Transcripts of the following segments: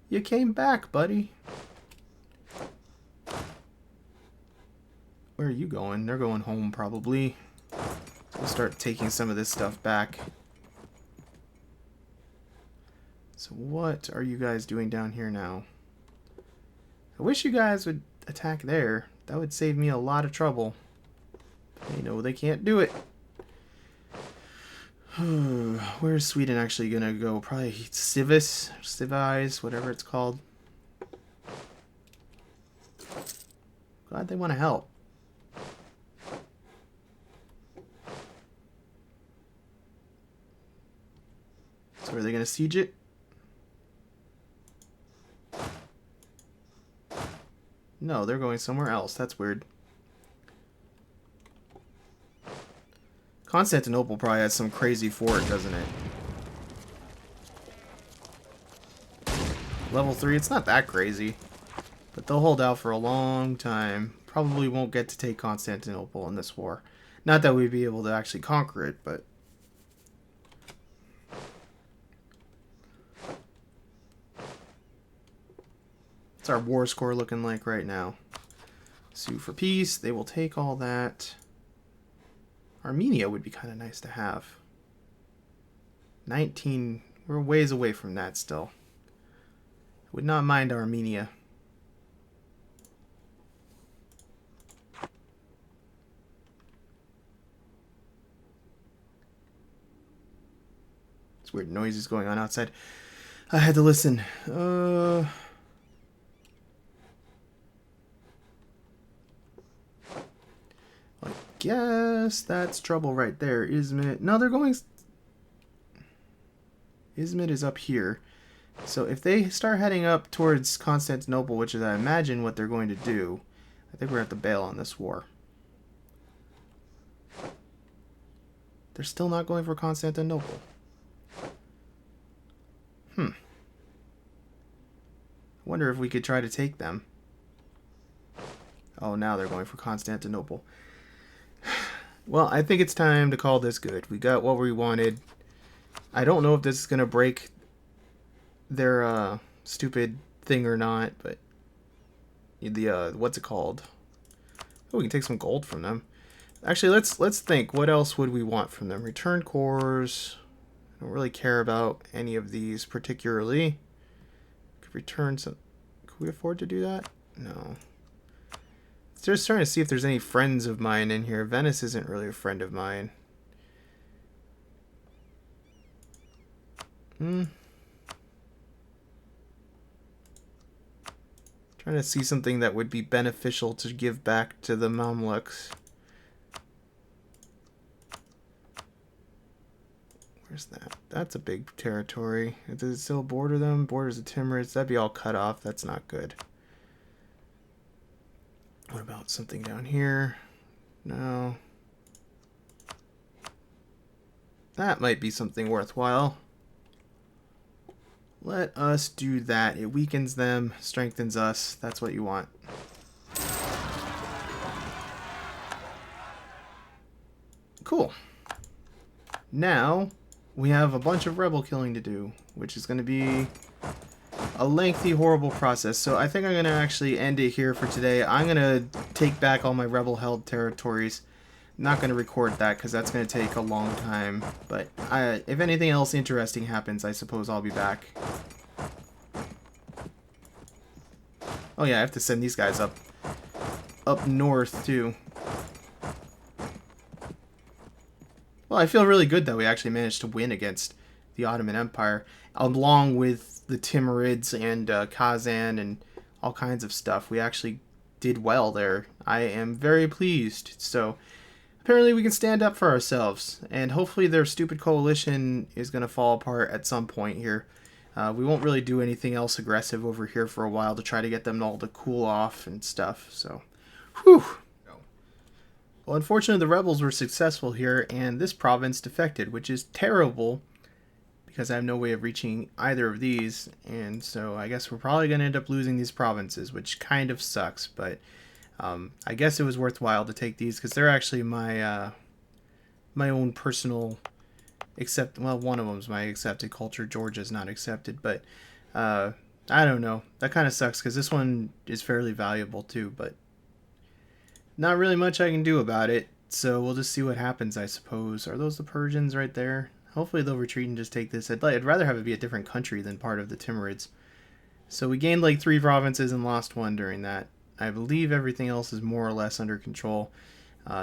You came back, buddy. Where are you going? They're going home, probably. We'll start taking some of this stuff back. So what are you guys doing down here now? I wish you guys would attack there. That would save me a lot of trouble. They know they can't do it. Where's Sweden actually gonna go? Probably Civis, whatever it's called. Glad they want to help. So are they gonna siege it? No, they're going somewhere else. That's weird. Constantinople probably has some crazy fort, doesn't it? Level 3, it's not that crazy. But they'll hold out for a long time. Probably won't get to take Constantinople in this war. Not that we'd be able to actually conquer it, but... What's our war score looking like right now? Sue for peace. They will take all that. Armenia would be kind of nice to have. 19. We're ways away from that still. Would not mind Armenia. It's weird noises going on outside. I had to listen. I guess that's trouble right there. Izmit. No, they're going... Izmit is up here. So if they start heading up towards Constantinople, which is, I imagine, what they're going to do, I think we're going to have to bail on this war. They're still not going for Constantinople. I wonder if we could try to take them. Oh, now they're going for Constantinople. Well, I think it's time to call this good. We got what we wanted. I don't know if this is going to break their stupid thing or not, but the what's it called? Oh, we can take some gold from them. Actually, let's think. What else would we want from them? Return cores. I don't really care about any of these particularly. Could return some. Could we afford to do that? No. Just trying to see if there's any friends of mine in here. Venice isn't really a friend of mine. Trying to see something that would be beneficial to give back to the Mamluks. Where's that? That's a big territory. Does it still border them? Borders the Timurids. That'd be all cut off. That's not good. What about something down here? No. That might be something worthwhile. Let us do that. It weakens them, strengthens us. That's what you want. Cool. Now, we have a bunch of rebel killing to do, which is going to be a lengthy, horrible process. So I think I'm going to actually end it here for today. I'm going to take back all my rebel-held territories. Not going to record that because that's going to take a long time. But if anything else interesting happens, I suppose I'll be back. Oh yeah, I have to send these guys up north too. Well, I feel really good that we actually managed to win against the Ottoman Empire, along with the Timurids and Kazan and all kinds of stuff. We actually did well there. I am very pleased. So apparently we can stand up for ourselves, and hopefully their stupid coalition is going to fall apart at some point here. We won't really do anything else aggressive over here for a while to try to get them all to cool off and stuff. So, whew. Well, unfortunately, the rebels were successful here, and this province defected, which is terrible because I have no way of reaching either of these. And so I guess we're probably going to end up losing these provinces, which kind of sucks. But I guess it was worthwhile to take these because they're actually my my own personal... Except, well, one of them's my accepted culture. Georgia's not accepted, but I don't know. That kind of sucks because this one is fairly valuable too, but not really much I can do about it. So we'll just see what happens, I suppose. Are those the Persians right there? Hopefully they'll retreat and just take this. I'd rather have it be a different country than part of the Timurids. So we gained like 3 provinces and lost one during that. I believe everything else is more or less under control.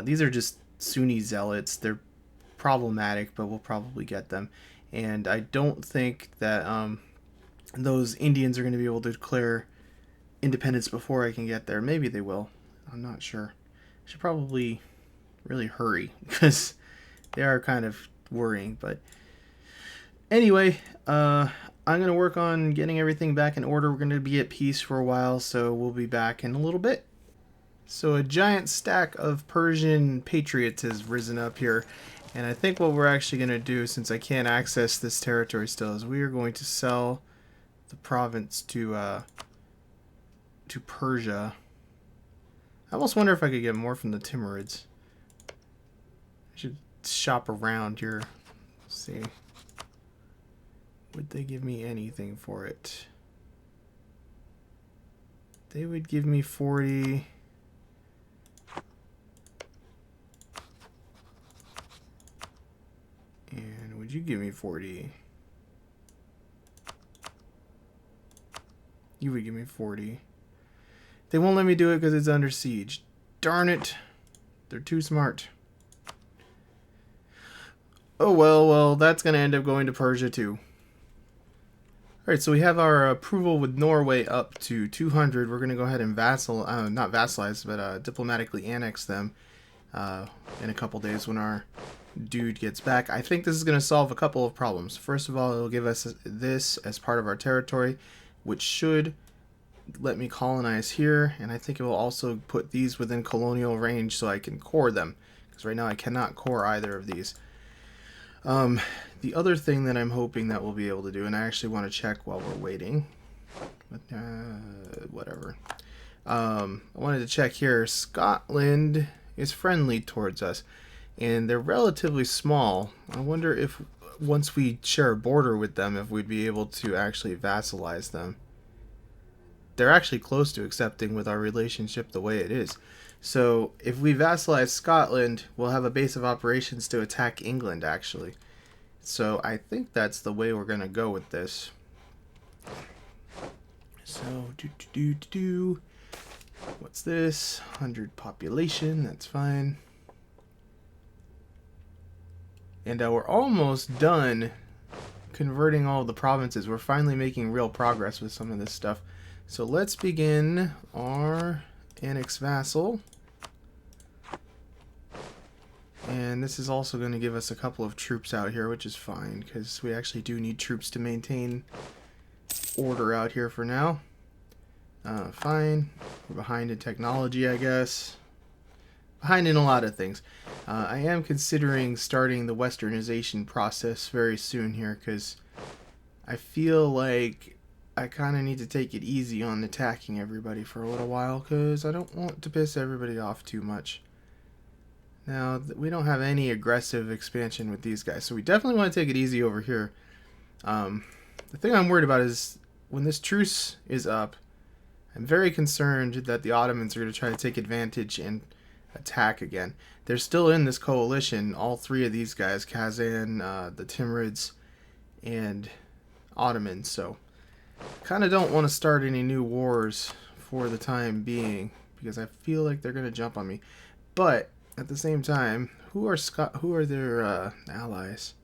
These are just Sunni zealots. They're problematic, but we'll probably get them. And I don't think that those Indians are going to be able to declare independence before I can get there. Maybe they will. I'm not sure. I should probably really hurry because they are kind of worrying. But anyway, I'm going to work on getting everything back in order. We're going to be at peace for a while, so we'll be back in a little bit. So a giant stack of Persian patriots has risen up here. And I think what we're actually going to do, since I can't access this territory still, is we are going to sell the province to Persia. I almost wonder if I could get more from the Timurids. I should shop around here. Let's see. Would they give me anything for it? They would give me 40. And would you give me 40? You would give me 40. They won't let me do it because it's under siege. Darn it. They're too smart. Oh well, that's going to end up going to Persia too. Alright, so we have our approval with Norway up to 200. We're going to go ahead and not vassalize, but diplomatically annex them in a couple days when our dude gets back. I think this is going to solve a couple of problems. First of all, it'll give us this as part of our territory, which should let me colonize here, and I think it will also put these within colonial range so I can core them, because right now I cannot core either of these. The other thing that I'm hoping that we'll be able to do, and I actually want to check while we're waiting, but whatever. I wanted to check here. Scotland is friendly towards us, and they're relatively small. I wonder if once we share a border with them, if we'd be able to actually vassalize them. They're actually close to accepting with our relationship the way it is. So if we vassalize Scotland, we'll have a base of operations to attack England, actually. So I think that's the way we're going to go with this. So, what's this? 100 population, that's fine. And we're almost done converting all the provinces. We're finally making real progress with some of this stuff. So let's begin our annex vassal. And this is also going to give us a couple of troops out here, which is fine, because we actually do need troops to maintain order out here for now. Fine. We're behind in technology, I guess. Behind in a lot of things. I am considering starting the westernization process very soon here, because I feel like I kind of need to take it easy on attacking everybody for a little while, because I don't want to piss everybody off too much. Now, we don't have any aggressive expansion with these guys, so we definitely want to take it easy over here. The thing I'm worried about is when this truce is up, I'm very concerned that the Ottomans are going to try to take advantage and attack again. They're still in this coalition, all three of these guys, Kazan, the Timurids, and Ottomans, so kind of don't want to start any new wars for the time being, because I feel like they're going to jump on me. But at the same time, who are their allies?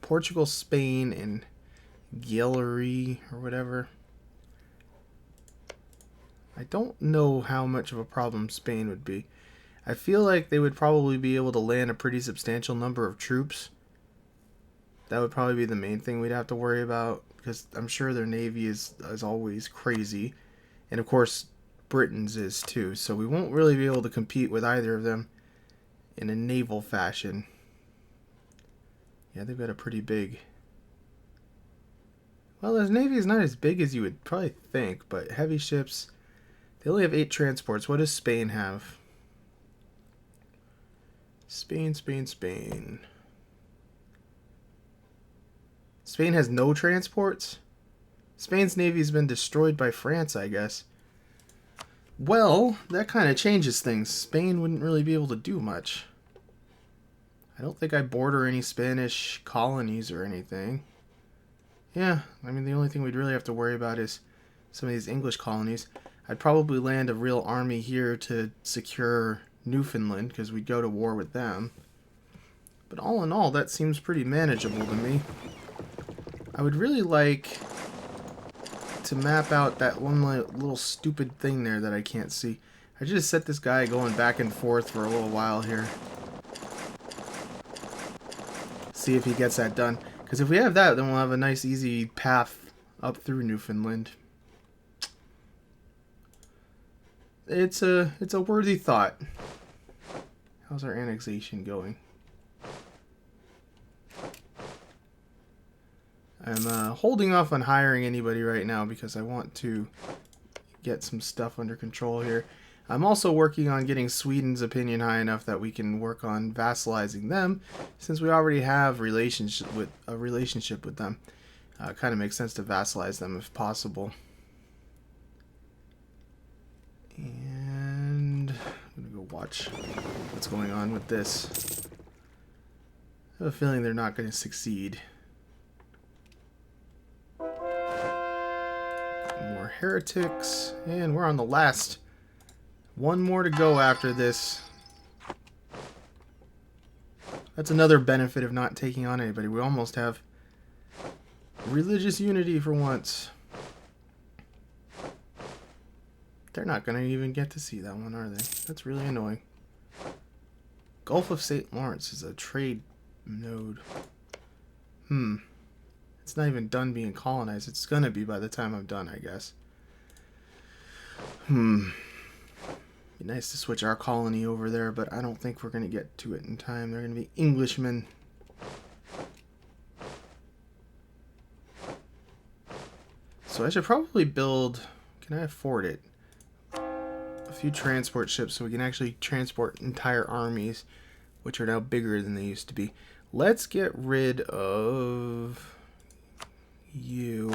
Portugal, Spain, and Guillory, or whatever. I don't know how much of a problem Spain would be. I feel like they would probably be able to land a pretty substantial number of troops. That would probably be the main thing we'd have to worry about, because I'm sure their navy is always crazy. And of course, Britain's is too, so we won't really be able to compete with either of them in a naval fashion. Yeah, they've got a pretty big... Well, their navy is not as big as you would probably think, but heavy ships... They only have 8 transports. What does Spain have? Spain. Spain has no transports? Spain's navy has been destroyed by France, I guess. Well, that kind of changes things. Spain wouldn't really be able to do much. I don't think I border any Spanish colonies or anything. Yeah, I mean, the only thing we'd really have to worry about is some of these English colonies. I'd probably land a real army here to secure Newfoundland, because we'd go to war with them. But all in all, that seems pretty manageable to me. I would really like to map out that one little stupid thing there that I can't see. I just set this guy going back and forth for a little while here. See if he gets that done. Because if we have that, then we'll have a nice easy path up through Newfoundland. It's a worthy thought. How's our annexation going? I'm holding off on hiring anybody right now because I want to get some stuff under control here. I'm also working on getting Sweden's opinion high enough that we can work on vassalizing them, since we already have a relationship with them. Kind of makes sense to vassalize them if possible. And I'm gonna go watch what's going on with this. I have a feeling they're not going to succeed. More heretics, and we're on the last. One more to go after this. That's another benefit of not taking on anybody. We almost have religious unity for once. They're not going to even get to see that one, are they? That's really annoying. Gulf of St. Lawrence is a trade node. It's not even done being colonized. It's going to be by the time I'm done, I guess. Be nice to switch our colony over there, but I don't think we're going to get to it in time. They're going to be Englishmen. So I should probably build... Can I afford it? A few transport ships so we can actually transport entire armies, which are now bigger than they used to be. Let's get rid of you.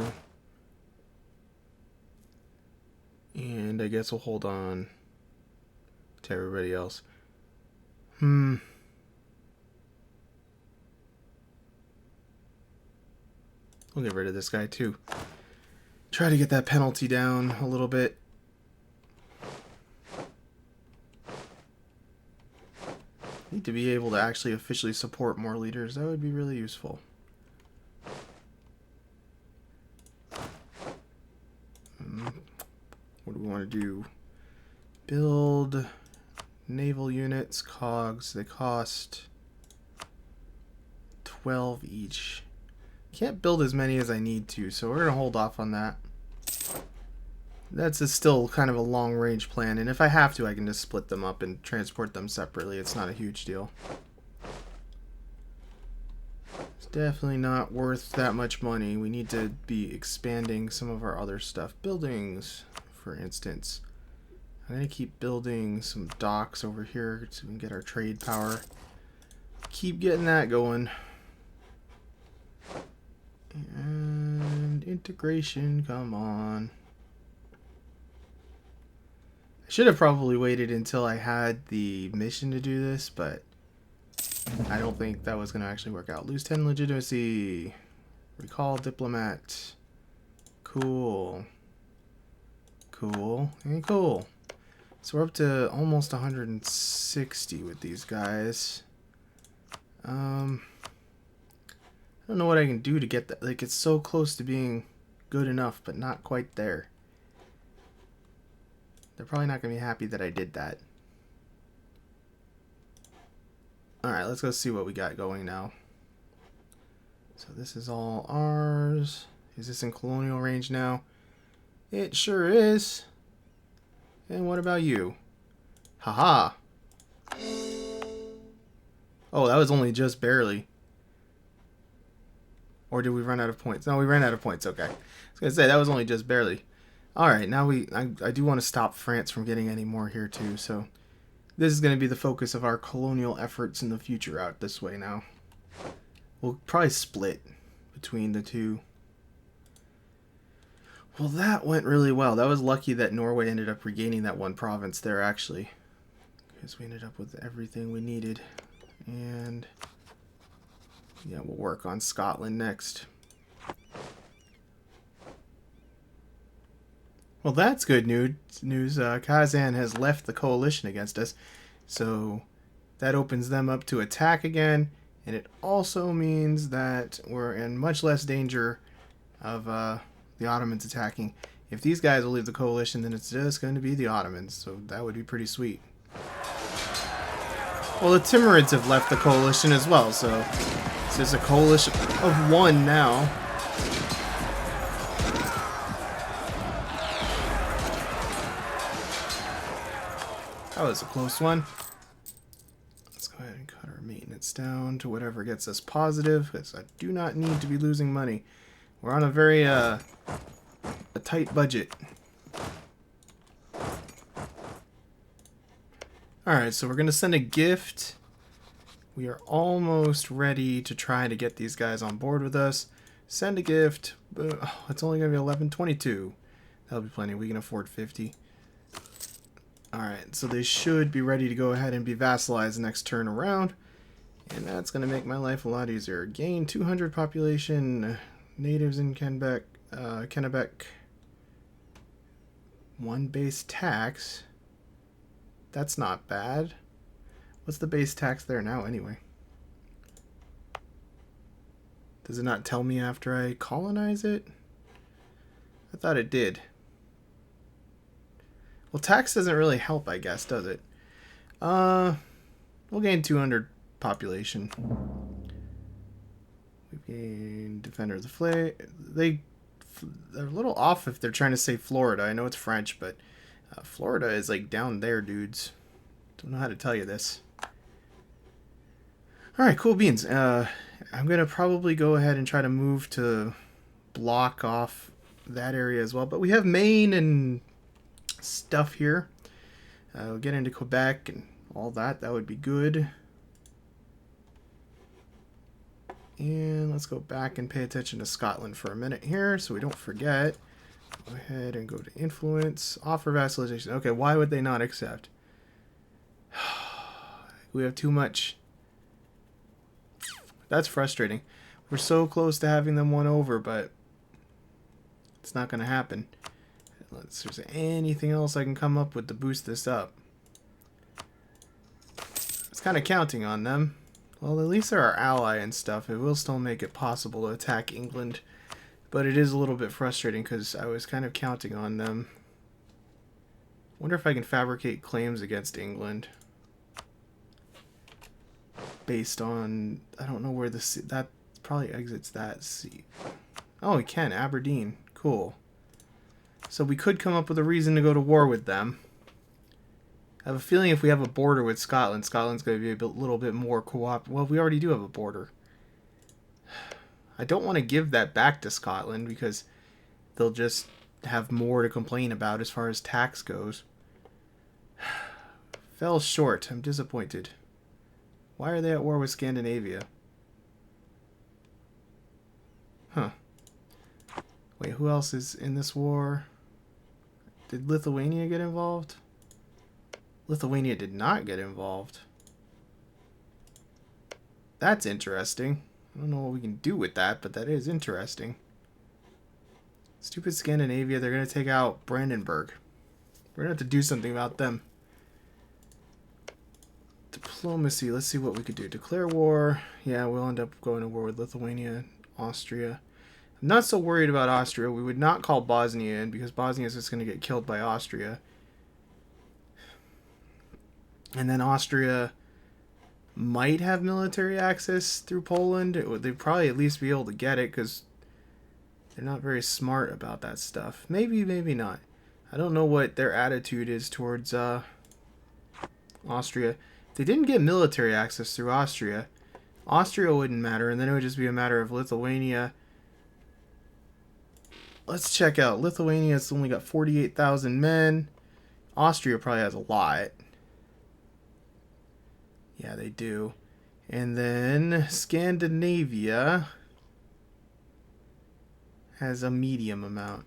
And I guess we'll hold on to everybody else. We'll get rid of this guy too. Try to get that penalty down a little bit. Need to be able to actually officially support more leaders. That would be really useful. What do we want to do? Build naval units, cogs. They cost 12 each. Can't build as many as I need to, so we're going to hold off on that. That's still kind of a long-range plan, and if I have to, I can just split them up and transport them separately. It's not a huge deal. It's definitely not worth that much money. We need to be expanding some of our other stuff. Buildings, for instance. I'm going to keep building some docks over here so we can get our trade power. Keep getting that going. And integration, come on. I should have probably waited until I had the mission to do this, but I don't think that was going to actually work out. Lose 10 legitimacy. Recall diplomat. Cool. Cool. And cool. So we're up to almost 160 with these guys. I don't know what I can do to get that. Like, it's so close to being good enough, but not quite there. They're probably not going to be happy that I did that. Alright, let's go see what we got going now. So this is all ours. Is this in colonial range now? It sure is. And what about you? Haha. Oh, that was only just barely. Or did we run out of points? No, we ran out of points. Okay. I was going to say, that was only just barely. Alright, now I do want to stop France from getting any more here too, so this is going to be the focus of our colonial efforts in the future out this way now. We'll probably split between the two. Well, that went really well. That was lucky that Norway ended up regaining that one province there, actually. Because we ended up with everything we needed. And yeah, we'll work on Scotland next. Well, that's good news. Kazan has left the coalition against us. So that opens them up to attack again. And it also means that we're in much less danger of the Ottomans attacking. If these guys will leave the coalition, then it's just going to be the Ottomans. So that would be pretty sweet. Well, the Timurids have left the coalition as well. So this is a coalition of one now. That was a close one. Let's go ahead and cut our maintenance down to whatever gets us positive, because I do not need to be losing money. We're on a very a tight budget. Alright, so we're going to send a gift. We are almost ready to try to get these guys on board with us. Send a gift. It's only going to be 11.22. That'll be plenty. We can afford 50. Alright, so they should be ready to go ahead and be vassalized next turn around. And that's going to make my life a lot easier. Gain 200 population. Natives in Kennebec. 1 base tax. That's not bad. What's the base tax there now anyway? Does it not tell me after I colonize it? I thought it did. Well, tax doesn't really help, I guess, does it? We'll gain 200 population. We've gained Defender of the Flag. They're a little off if they're trying to say Florida. I know it's French, but Florida is like down there, dudes. Don't know how to tell you this. Alright, cool beans. I'm going to probably go ahead and try to move to block off that area as well. But we have Maine and stuff here. We'll get into Quebec and all that. That would be good. And let's go back and pay attention to Scotland for a minute here so we don't forget. Go ahead and go to influence. Offer vassalization. Okay, why would they not accept? We have too much. That's frustrating. We're so close to having them won over, but it's not going to happen. Unless there's anything else I can come up with to boost this up. It's kind of counting on them. Well, at least they're our ally and stuff. It will still make it possible to attack England. But it is a little bit frustrating because I was kind of counting on them. Wonder if I can fabricate claims against England. Based on... I don't know where the sea... That probably exits that sea. Oh, we can. Aberdeen. Cool. So we could come up with a reason to go to war with them. I have a feeling if we have a border with Scotland, Scotland's going to be a little bit more cooperative. Well, we already do have a border. I don't want to give that back to Scotland because they'll just have more to complain about as far as tax goes. Fell short. I'm disappointed. Why are they at war with Scandinavia? Huh. Wait, who else is in this war? Did Lithuania get involved? Lithuania did not get involved. That's interesting. I don't know what we can do with that, but that is interesting. Stupid Scandinavia, they're going to take out Brandenburg. We're going to have to do something about them. Diplomacy, let's see what we could do. Declare war. Yeah, we'll end up going to war with Lithuania, Austria. I'm not so worried about Austria. We would not call Bosnia in because Bosnia is just going to get killed by Austria. And then Austria might have military access through Poland. They'd probably at least be able to get it because they're not very smart about that stuff. Maybe, maybe not. I don't know what their attitude is towards Austria. If they didn't get military access through Austria, Austria wouldn't matter, and then it would just be a matter of Lithuania. Let's check out. Lithuania's only got 48,000 men. Austria probably has a lot. Yeah, they do. And then Scandinavia has a medium amount.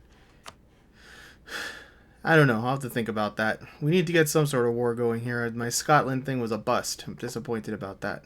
I don't know. I'll have to think about that. We need to get some sort of war going here. My Scotland thing was a bust. I'm disappointed about that.